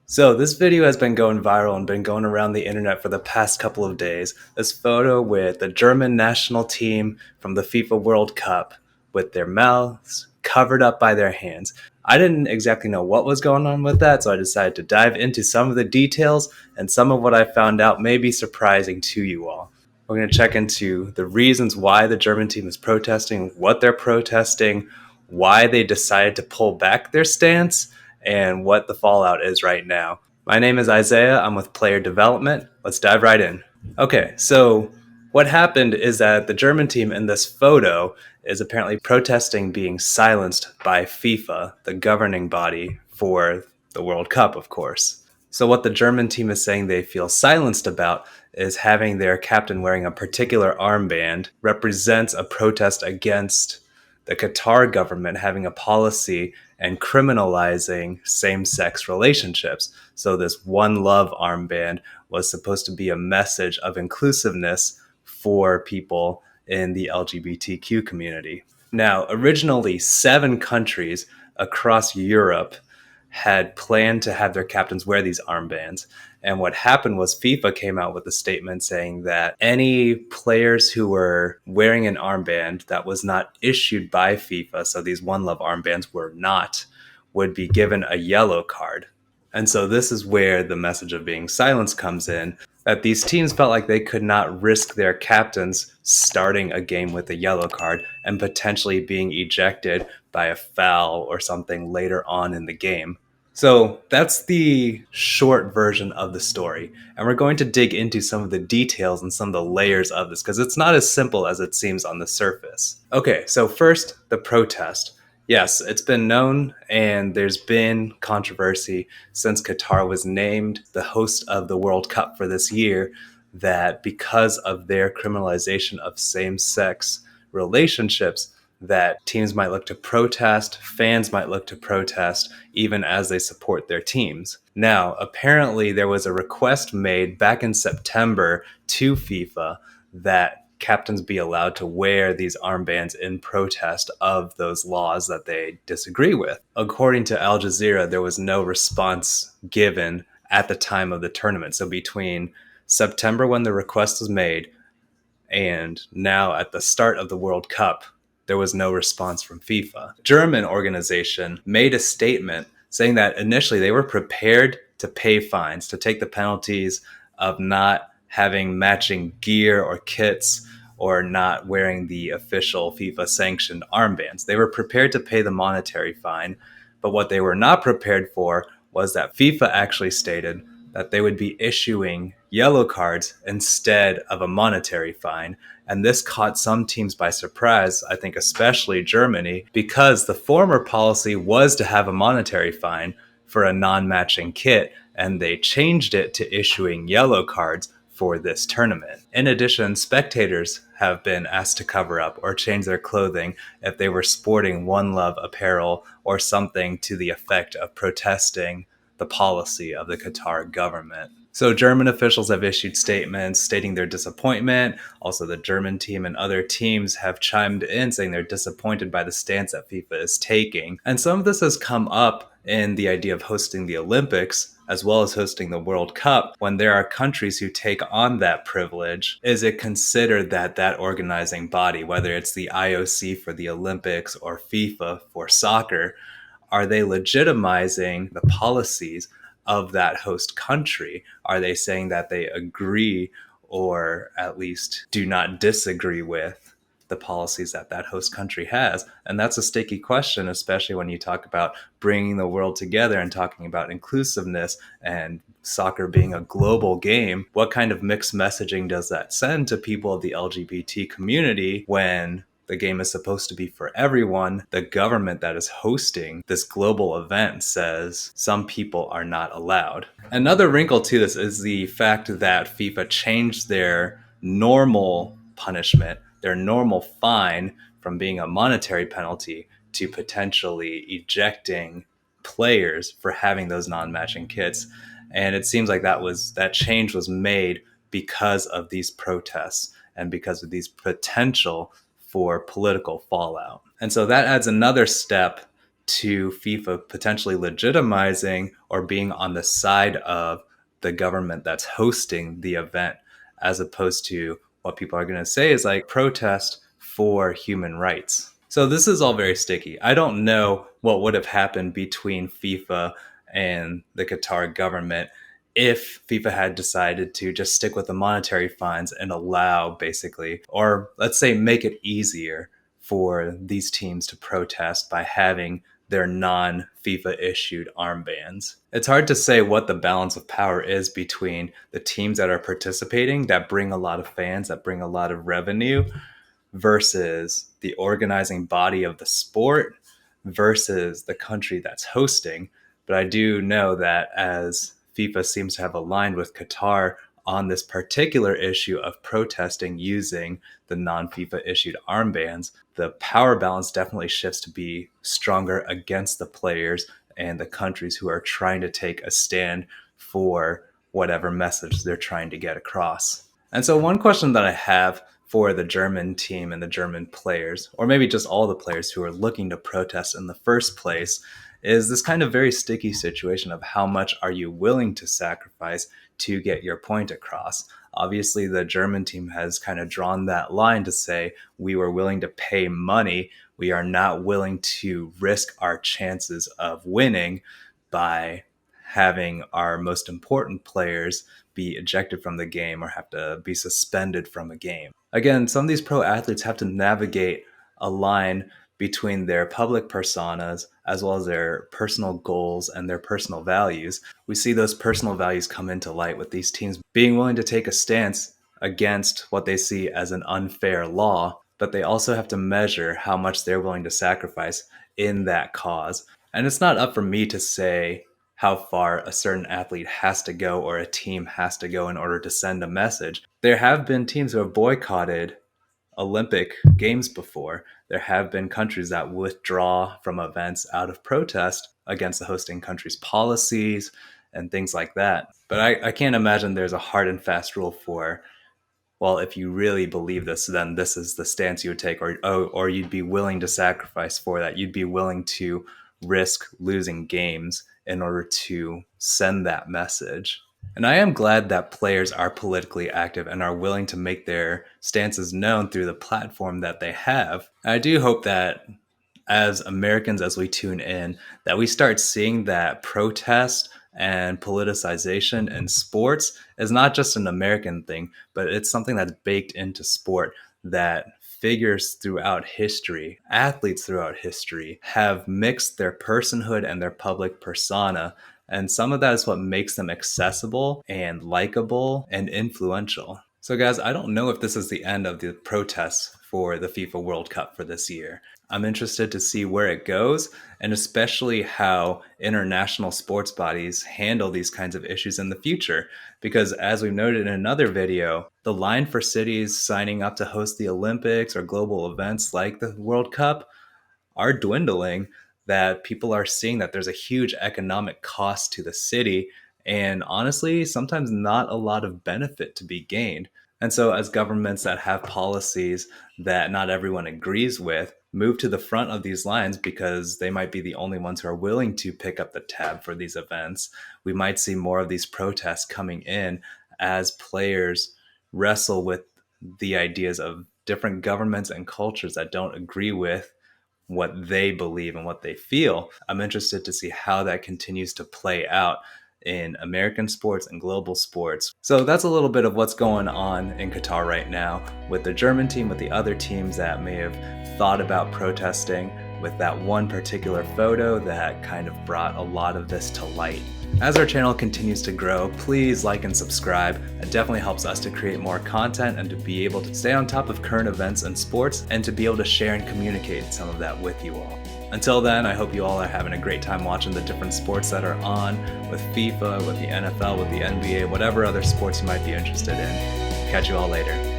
So this video has been going viral and been going around the internet for the past couple of days. This photo with the German national team from the FIFA World Cup with their mouths covered up by their hands. I didn't exactly know what was going on with that, so I decided to dive into some of the details, and some of what I found out may be surprising to you all. We're going to check into the reasons why the German team is protesting, what they're protesting, why they decided to pull back their stance, and what the fallout is right now. My name is Isaiah. I'm with Player Development. Let's dive right in. Okay, so what happened is that the German team in this photo is apparently protesting being silenced by FIFA, the governing body for the World Cup, of course. So, what the German team is saying they feel silenced about is having their captain wearing a particular armband represents a protest against the Qatar government having a policy and criminalizing same sex relationships. So, this One Love armband was supposed to be a message of inclusiveness for people in the LGBTQ community. Now, originally, 7 countries across Europe had planned to have their captains wear these armbands. And what happened was FIFA came out with a statement saying that any players who were wearing an armband that was not issued by FIFA, so these One Love armbands were not, would be given a yellow card. And so this is where the message of being silenced comes in, that these teams felt like they could not risk their captains starting a game with a yellow card and potentially being ejected by a foul or something later on in the game. So that's the short version of the story. And we're going to dig into some of the details and some of the layers of this because it's not as simple as it seems on the surface. Okay, so first, the protest. Yes, it's been known and there's been controversy since Qatar was named the host of the World Cup for this year that because of their criminalization of same sex relationships, that teams might look to protest, fans might look to protest, even as they support their teams. Now, apparently, there was a request made back in September to FIFA that captains be allowed to wear these armbands in protest of those laws that they disagree with. According to Al Jazeera, there was no response given at the time of the tournament. So between September, when the request was made, and now at the start of the World Cup, there was no response from FIFA. German organization made a statement saying that initially they were prepared to pay fines, to take the penalties of not having matching gear or kits or not wearing the official FIFA sanctioned armbands. They were prepared to pay the monetary fine, but what they were not prepared for was that FIFA actually stated that they would be issuing yellow cards instead of a monetary fine. And this caught some teams by surprise, I think especially Germany, because the former policy was to have a monetary fine for a non-matching kit, and they changed it to issuing yellow cards for this tournament. In addition, spectators have been asked to cover up or change their clothing if they were sporting One Love apparel or something to the effect of protesting the policy of the Qatar government. So German officials have issued statements stating their disappointment. Also, the German team and other teams have chimed in saying they're disappointed by the stance that FIFA is taking. And some of this has come up in the idea of hosting the Olympics as well as hosting the World Cup. When there are countries who take on that privilege, is it considered that that organizing body, whether it's the IOC for the Olympics or FIFA for soccer, are they legitimizing the policies of that host country? Are they saying that they agree or at least do not disagree with the policies that that host country has? And that's a sticky question, especially when you talk about bringing the world together and talking about inclusiveness and soccer being a global game. What kind of mixed messaging does that send to people of the LGBT community when the game is supposed to be for everyone? The government that is hosting this global event says some people are not allowed. Another wrinkle to this is the fact that FIFA changed their normal punishment, their normal fine, from being a monetary penalty to potentially ejecting players for having those non-matching kits. And it seems like that change was made because of these protests and because of these potential for political fallout. And so that adds another step to FIFA potentially legitimizing or being on the side of the government that's hosting the event, as opposed to what people are going to say is like protest for human rights. So this is all very sticky. I don't know what would have happened between FIFA and the Qatar government if FIFA had decided to just stick with the monetary fines and allow, basically, or let's say make it easier for these teams to protest by having their non FIFA issued armbands. It's hard to say what the balance of power is between the teams that are participating, that bring a lot of fans, that bring a lot of revenue, versus the organizing body of the sport versus the country that's hosting. But I do know that as FIFA seems to have aligned with Qatar on this particular issue of protesting using the non-FIFA issued armbands, the power balance definitely shifts to be stronger against the players and the countries who are trying to take a stand for whatever message they're trying to get across. And so one question that I have for the German team and the German players, or maybe just all the players who are looking to protest in the first place, is this kind of very sticky situation of how much are you willing to sacrifice to get your point across. Obviously, the German team has kind of drawn that line to say we were willing to pay money. We are not willing to risk our chances of winning by having our most important players be ejected from the game or have to be suspended from a game. Again, some of these pro athletes have to navigate a line between their public personas as well as their personal goals and their personal values. We see those personal values come into light with these teams being willing to take a stance against what they see as an unfair law, but they also have to measure how much they're willing to sacrifice in that cause. And it's not up for me to say how far a certain athlete has to go or a team has to go in order to send a message. There have been teams who have boycotted Olympic Games before. There have been countries that withdraw from events out of protest against the hosting country's policies and things like that. But I can't imagine there's a hard and fast rule for, well, if you really believe this, then this is the stance you would take, or you'd be willing to sacrifice for that. You'd be willing to risk losing games in order to send that message. And I am glad that players are politically active and are willing to make their stances known through the platform that they have. I do hope that as Americans, as we tune in, that we start seeing that protest and politicization in sports is not just an American thing, but it's something that's baked into sport, that figures throughout history, athletes throughout history, have mixed their personhood and their public persona. And some of that is what makes them accessible and likable and influential. So guys, I don't know if this is the end of the protests for the FIFA World Cup for this year. I'm interested to see where it goes, and especially how international sports bodies handle these kinds of issues in the future. Because as we've noted in another video, the line for cities signing up to host the Olympics or global events like the World Cup are dwindling, that people are seeing that there's a huge economic cost to the city, and honestly, sometimes not a lot of benefit to be gained. And so as governments that have policies that not everyone agrees with move to the front of these lines because they might be the only ones who are willing to pick up the tab for these events, we might see more of these protests coming in as players wrestle with the ideas of different governments and cultures that don't agree with what they believe and what they feel. I'm interested to see how that continues to play out in American sports and global sports. So that's a little bit of what's going on in Qatar right now with the German team, with the other teams that may have thought about protesting, with that one particular photo that kind of brought a lot of this to light. As our channel continues to grow, please like and subscribe. It definitely helps us to create more content and to be able to stay on top of current events and sports, and to be able to share and communicate some of that with you all. Until then, I hope you all are having a great time watching the different sports that are on, with FIFA, with the NFL, with the NBA, whatever other sports you might be interested in. Catch you all later.